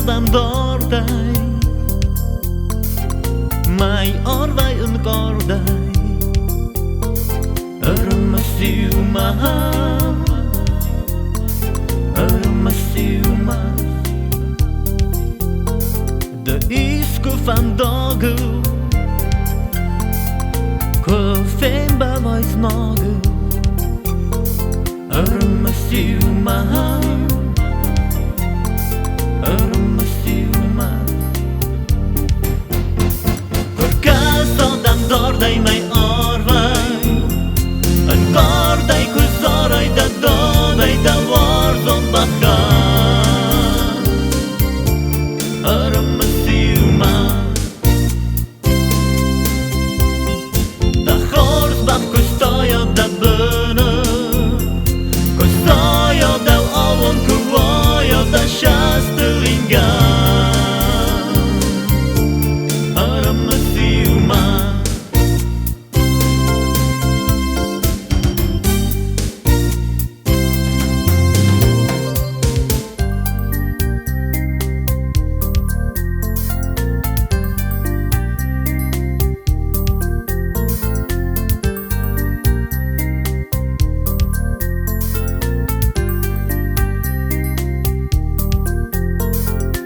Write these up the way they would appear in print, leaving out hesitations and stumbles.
sodam dordai mai orvai în cordai rămăsiu maham rămăsiu maham de isku fan dogu că femba mai snogu rămăsiu maham rămăsiu maham Curca sodam dordai mai orvai în cordai cu zorai da dodai da warzon bahan rămăsiu maham da hors bam cu stoio da bână cu stoio da ovon cu voio da șastă lingan rămăsiu maham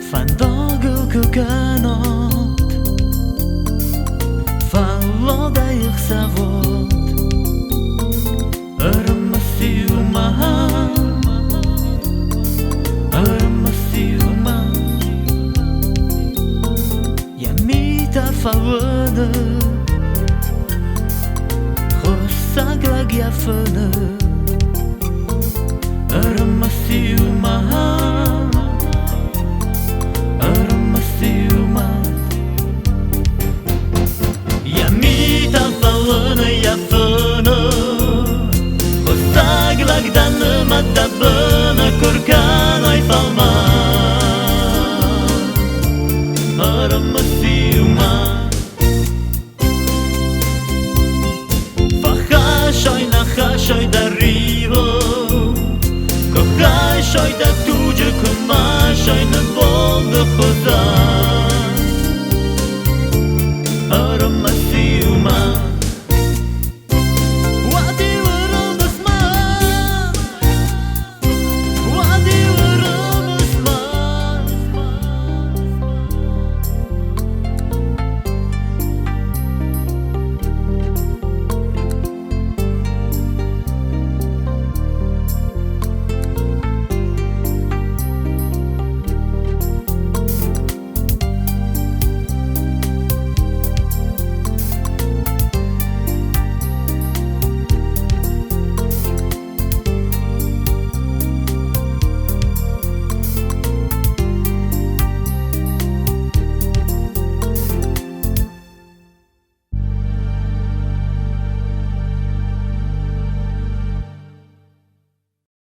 Fandogu kukanot Falloda ichsavot rămăsiu maham rămăsiu maham Yamita favână Hosaglag yafână rămăsiu maham rămăsiu maham Yamita falână yafână Hosaglag da năma da bână Curcanoi falma rămăsiu maham Fahashoi nahashoi da rivo Kohashoi da tuge kumashoi na bol de khozan rămăsiu